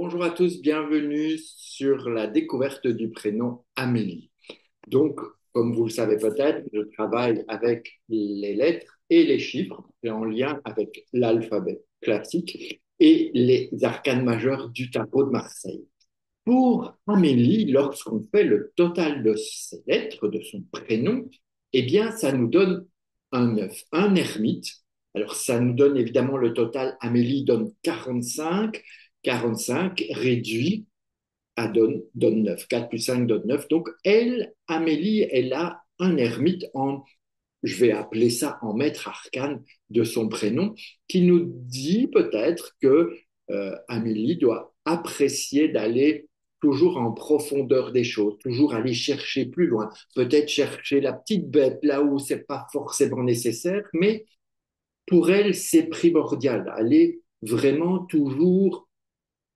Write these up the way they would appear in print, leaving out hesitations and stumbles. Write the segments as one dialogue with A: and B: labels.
A: Bonjour à tous, bienvenue sur la découverte du prénom Amélie. Donc, comme vous le savez peut-être, je travaille avec les lettres et les chiffres, et en lien avec l'alphabet classique et les arcanes majeures du tarot de Marseille. Pour Amélie, lorsqu'on fait le total de ses lettres, de son prénom, eh bien, ça nous donne un 9, un ermite. Alors, ça nous donne évidemment le total. Amélie donne 45, 45 réduit donne 9. 4 plus 5 donne 9. Donc, elle, Amélie, elle a un ermite en, je vais appeler ça en maître arcane de son prénom, qui nous dit peut-être que Amélie doit apprécier d'aller toujours en profondeur des choses, toujours aller chercher plus loin, peut-être chercher la petite bête là où c'est pas forcément nécessaire, mais pour elle, c'est primordial, aller vraiment toujours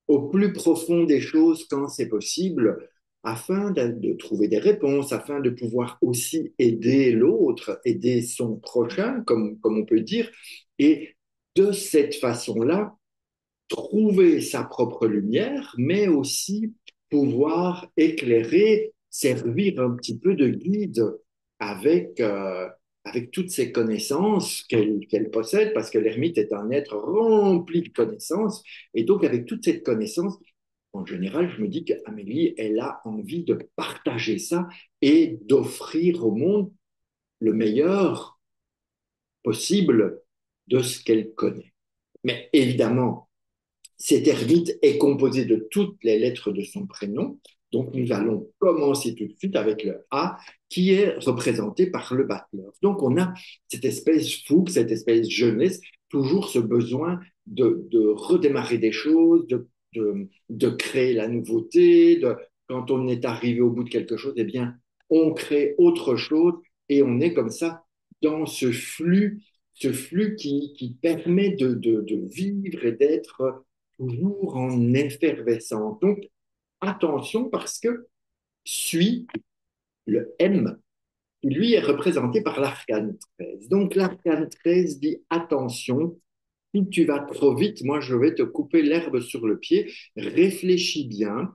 A: au plus profond des choses quand c'est possible, afin de trouver des réponses, afin de pouvoir aussi aider l'autre, aider son prochain, comme on peut dire, et de cette façon-là, trouver sa propre lumière, mais aussi pouvoir éclairer, servir un petit peu de guide avec, avec toutes ces connaissances qu'elle possède, parce que l'ermite est un être rempli de connaissances, et donc avec toute cette connaissance, en général, je me dis qu'Amélie, elle a envie de partager ça et d'offrir au monde le meilleur possible de ce qu'elle connaît. Mais évidemment, cet ermite est composé de toutes les lettres de son prénom. Donc, nous allons commencer tout de suite avec le A, qui est représenté par le battleur. Donc, on a cette espèce fougue, cette espèce jeunesse, toujours ce besoin de redémarrer des choses, de créer la nouveauté. Quand on est arrivé au bout de quelque chose, eh bien, on crée autre chose et on est comme ça dans ce flux qui permet de vivre et d'être toujours en effervescence. Donc, attention parce que suit le M, qui lui est représenté par l'arcane 13. Donc, l'arcane 13 dit attention, si tu vas trop vite, moi je vais te couper l'herbe sur le pied, réfléchis bien.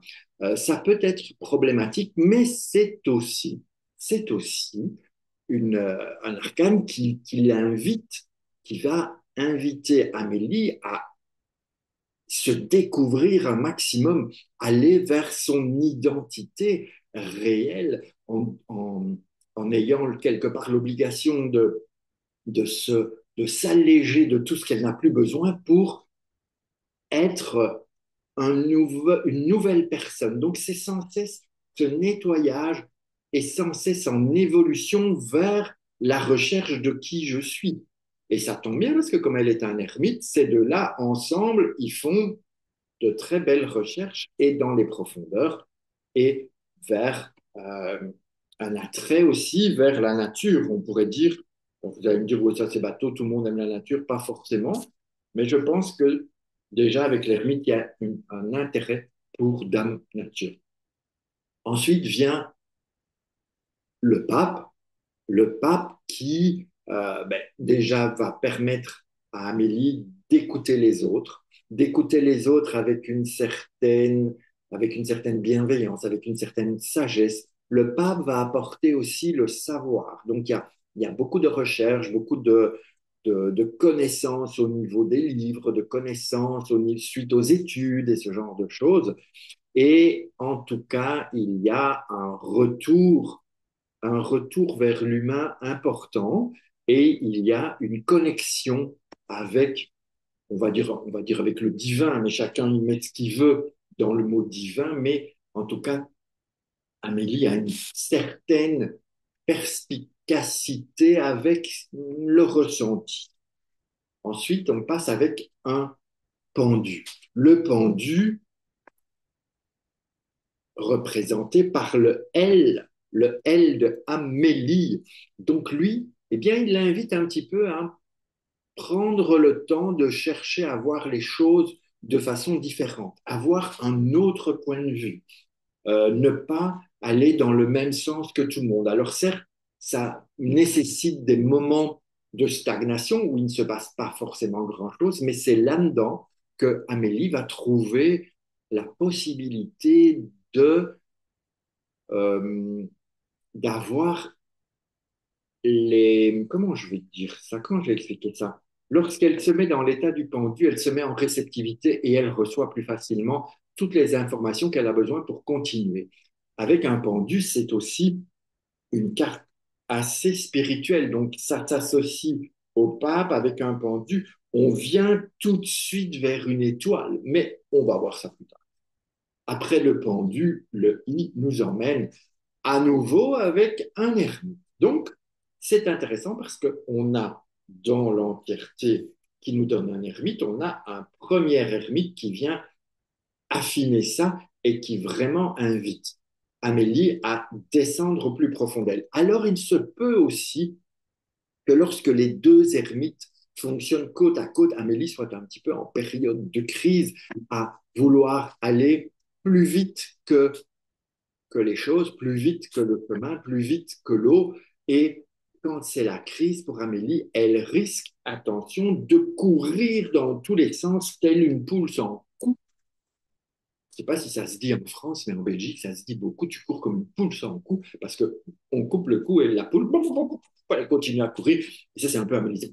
A: Ça peut être problématique, mais c'est aussi un arcane qui l'invite, qui va inviter Amélie à se découvrir un maximum, aller vers son identité réelle en ayant quelque part l'obligation de s'alléger de tout ce qu'elle n'a plus besoin pour être une nouvelle personne. Donc c'est sans cesse ce nettoyage et sans cesse en évolution vers la recherche de qui je suis. Et ça tombe bien parce que comme elle est un ermite, ces deux-là, ensemble, ils font de très belles recherches et dans les profondeurs et vers un attrait aussi vers la nature. On pourrait dire, vous allez me dire, oui, ça c'est bateau, tout le monde aime la nature, pas forcément, mais je pense que déjà avec l'ermite, il y a un intérêt pour Dame Nature. Ensuite vient le pape, le pape qui déjà va permettre à Amélie d'écouter les autres avec une certaine bienveillance, avec une certaine sagesse. Le pape va apporter aussi le savoir. Donc il y a beaucoup de recherches, beaucoup de connaissances au niveau des livres, de connaissances suite aux études et ce genre de choses. Et en tout cas, il y a un retour vers l'humain important et il y a une connexion avec, on va dire avec le divin, mais chacun y met ce qu'il veut dans le mot divin, mais en tout cas, Amélie a une certaine perspicacité avec le ressenti. Ensuite, on passe avec un pendu. Le pendu, représenté par le L de Amélie. Donc lui, eh bien, il l'invite un petit peu à prendre le temps de chercher à voir les choses de façon différente, avoir un autre point de vue, ne pas aller dans le même sens que tout le monde. Alors certes, ça nécessite des moments de stagnation où il ne se passe pas forcément grand-chose, mais c'est là-dedans que Amélie va trouver la possibilité euh, d'avoir comment je vais dire ça? Comment je vais expliquer ça? Lorsqu'elle se met dans l'état du pendu, elle se met en réceptivité et elle reçoit plus facilement toutes les informations qu'elle a besoin pour continuer. Avec un pendu, c'est aussi une carte assez spirituelle. Donc, ça s'associe au pape avec un pendu. On vient tout de suite vers une étoile, mais on va voir ça plus tard. Après le pendu, le i nous emmène à nouveau avec un ermite. Donc, c'est intéressant parce qu'on a dans l'entièreté qui nous donne un ermite, on a un premier ermite qui vient affiner ça et qui vraiment invite Amélie à descendre au plus profond d'elle. Alors, il se peut aussi que lorsque les deux ermites fonctionnent côte à côte, Amélie soit un petit peu en période de crise à vouloir aller plus vite que les choses, plus vite que le chemin, plus vite que l'eau. Et quand c'est la crise pour Amélie, elle risque, attention, de courir dans tous les sens, telle une poule sans cou. Je ne sais pas si ça se dit en France, mais en Belgique, ça se dit beaucoup. Tu cours comme une poule sans cou parce que on coupe le cou et la poule, elle continue à courir. Et ça, c'est un peu Amélie.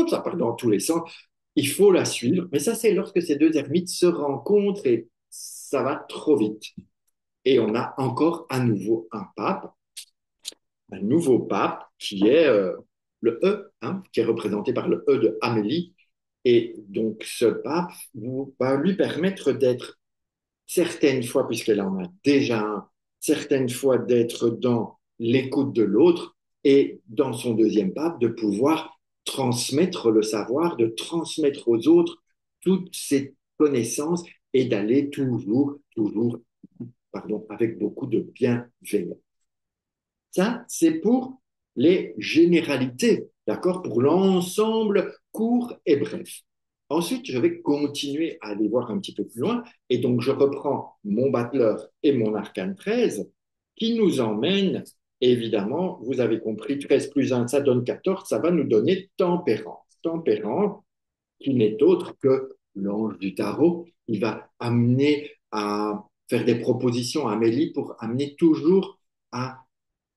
A: Ça part dans tous les sens. Il faut la suivre. Mais ça, c'est lorsque ces deux ermites se rencontrent et ça va trop vite. Et on a encore à nouveau un nouveau pape qui est le E, hein, qui est représenté par le E de Amélie. Et donc ce pape va lui permettre d'être certaines fois, puisqu'elle en a déjà un, certaines fois d'être dans l'écoute de l'autre et dans son deuxième pape de pouvoir transmettre le savoir, de transmettre aux autres toutes ces connaissances et d'aller toujours pardon, avec beaucoup de bienveillance. Ça, c'est pour les généralités, d'accord, pour l'ensemble court et bref. Ensuite, je vais continuer à aller voir un petit peu plus loin, et donc je reprends mon battleur et mon arcane 13, qui nous emmène, évidemment, vous avez compris, 13 plus 1, ça donne 14, ça va nous donner tempérance. Tempérance, qui n'est autre que l'ange du tarot. Il va amener à faire des propositions à Amélie pour amener toujours à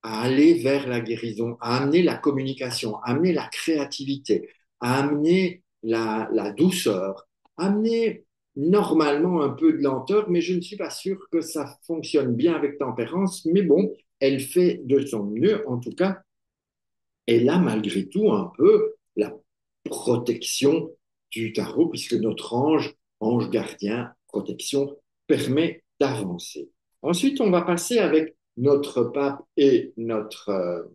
A: aller vers la guérison, à amener la communication, à amener la créativité, à amener la douceur, à amener normalement un peu de lenteur, mais je ne suis pas sûr que ça fonctionne bien avec tempérance. Mais bon, elle fait de son mieux, en tout cas, elle a malgré tout un peu la protection du tarot, puisque notre ange, ange gardien, protection, permet d'avancer. Ensuite, on va passer avec notre pape et notre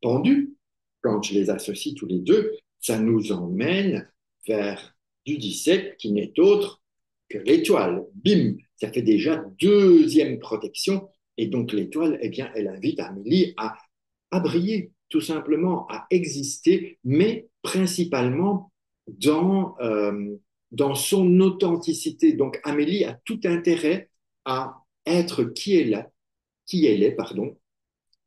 A: pendu. Quand je les associe tous les deux, ça nous emmène vers du 17 qui n'est autre que l'étoile. Bim, ça fait déjà deuxième protection. Et donc l'étoile, eh bien, elle invite Amélie à briller, tout simplement, à exister, mais principalement dans son authenticité. Donc Amélie a tout intérêt à être qui elle est, pardon,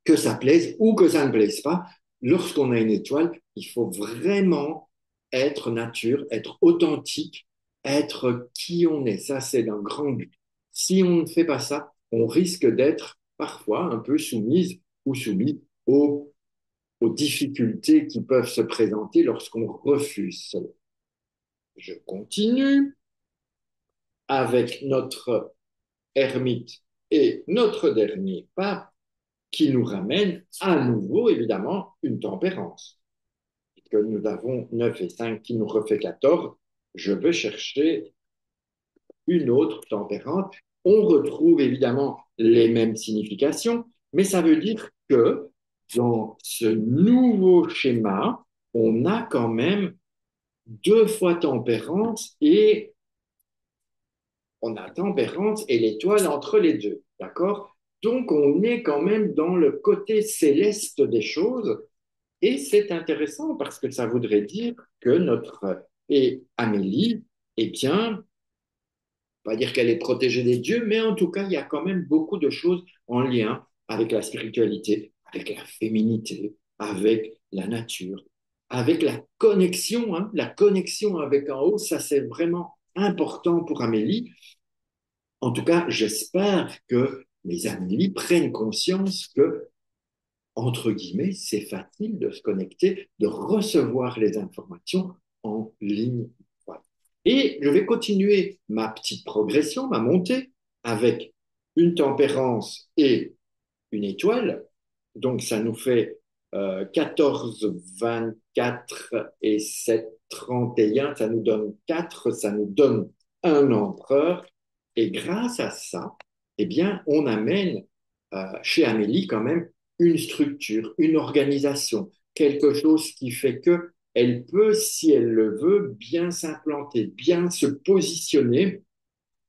A: que ça plaise ou que ça ne plaise pas. Lorsqu'on a une étoile, il faut vraiment être nature, être authentique, être qui on est. Ça, c'est un grand but. Si on ne fait pas ça, on risque d'être parfois un peu soumise ou soumis aux difficultés qui peuvent se présenter lorsqu'on refuse cela. Je continue avec notre ermite et notre dernier pas qui nous ramène à nouveau, évidemment, une tempérance. Et que nous avons 9 et 5 qui nous refait 14, je vais chercher une autre tempérance. On retrouve évidemment les mêmes significations, mais ça veut dire que dans ce nouveau schéma, on a quand même deux fois tempérance et on a tempérance et l'étoile entre les deux, d'accord? Donc on est quand même dans le côté céleste des choses et c'est intéressant parce que ça voudrait dire que notre et Amélie, eh bien, pas dire qu'elle est protégée des dieux, mais en tout cas, il y a quand même beaucoup de choses en lien avec la spiritualité, avec la féminité, avec la nature, avec la connexion avec en haut, ça c'est vraiment important pour Amélie. En tout cas, j'espère que mes amis prennent conscience que, entre guillemets, c'est facile de se connecter, de recevoir les informations en ligne. Voilà. Et je vais continuer ma petite progression, ma montée, avec une tempérance et une étoile. Donc, ça nous fait 14, 24 et 7, 31. Ça nous donne 4, ça nous donne un empereur. Et grâce à ça, eh bien, on amène chez Amélie quand même une structure, une organisation, quelque chose qui fait que elle peut, si elle le veut, bien s'implanter, bien se positionner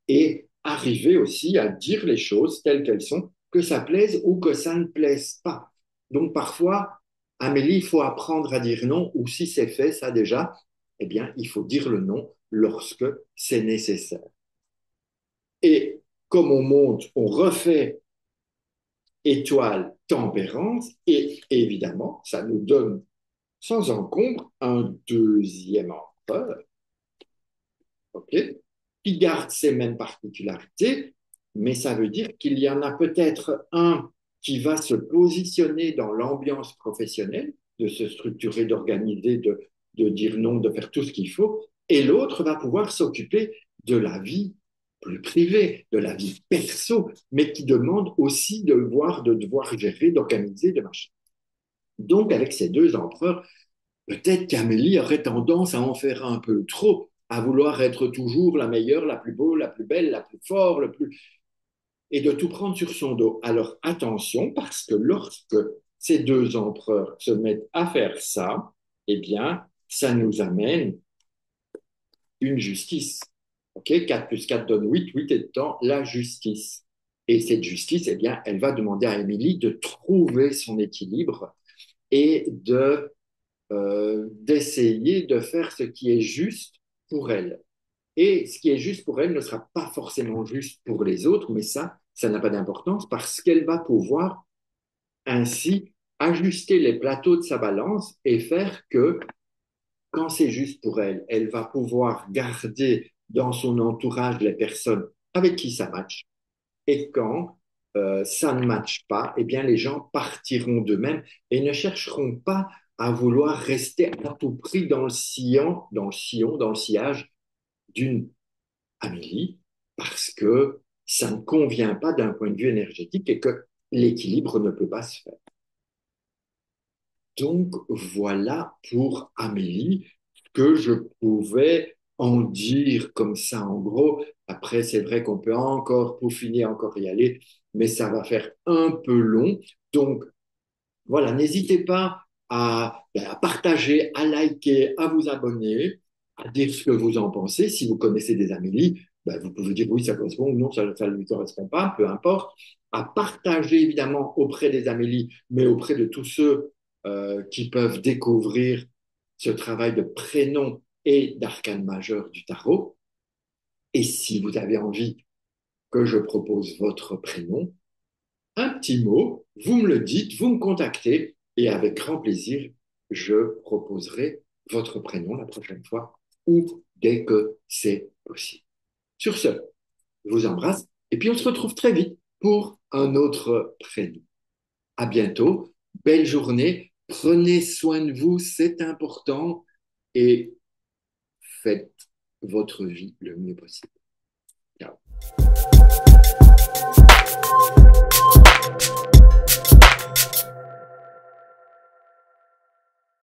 A: et arriver aussi à dire les choses telles qu'elles sont, que ça plaise ou que ça ne plaise pas. Donc parfois, Amélie, il faut apprendre à dire non, ou si c'est fait, ça déjà, eh bien, il faut dire le non lorsque c'est nécessaire. Et comme on monte, on refait étoile, tempérance, et évidemment, ça nous donne sans encombre un deuxième empereur, ok, qui garde ces mêmes particularités, mais ça veut dire qu'il y en a peut-être un qui va se positionner dans l'ambiance professionnelle, de se structurer, d'organiser, de dire non, de faire tout ce qu'il faut, et l'autre va pouvoir s'occuper de la vie plus privée, de la vie perso, mais qui demande aussi de devoir gérer, d'organiser, de machin. Donc, avec ces deux empereurs, peut-être qu'Amélie aurait tendance à en faire un peu trop, à vouloir être toujours la meilleure, la plus beau, la plus belle, la plus forte, le plus... et de tout prendre sur son dos. Alors attention, parce que lorsque ces deux empereurs se mettent à faire ça, eh bien, ça nous amène une justice. OK, 4 plus 4 donne 8, 8 étant la justice. Et cette justice, eh bien, elle va demander à Émilie de trouver son équilibre et d'essayer de faire ce qui est juste pour elle. Et ce qui est juste pour elle ne sera pas forcément juste pour les autres, mais ça n'a pas d'importance parce qu'elle va pouvoir ainsi ajuster les plateaux de sa balance et faire que quand c'est juste pour elle, elle va pouvoir garder dans son entourage les personnes avec qui ça match. Et quand ça ne matche pas, eh bien, les gens partiront d'eux-mêmes et ne chercheront pas à vouloir rester à tout prix dans le sillon, dans le sillage d'une Amélie, parce que ça ne convient pas d'un point de vue énergétique et que l'équilibre ne peut pas se faire. Donc, voilà pour Amélie ce que je pouvais en dire comme ça en gros. Après, c'est vrai qu'on peut encore peaufiner, encore y aller, mais ça va faire un peu long. Donc, voilà, n'hésitez pas à partager, à liker, à vous abonner, à dire ce que vous en pensez. Si vous connaissez des Amélie, ben, vous pouvez dire oui, ça correspond ou non, ça ne lui correspond pas, peu importe. À partager évidemment auprès des Amélie, mais auprès de tous ceux qui peuvent découvrir ce travail de prénom et d'arcane majeur du tarot. Et si vous avez envie que je propose votre prénom, un petit mot, vous me le dites, vous me contactez et avec grand plaisir, je proposerai votre prénom la prochaine fois ou dès que c'est possible. Sur ce, je vous embrasse et puis on se retrouve très vite pour un autre prénom. À bientôt, belle journée, prenez soin de vous, c'est important et faites votre vie le mieux possible. Ciao.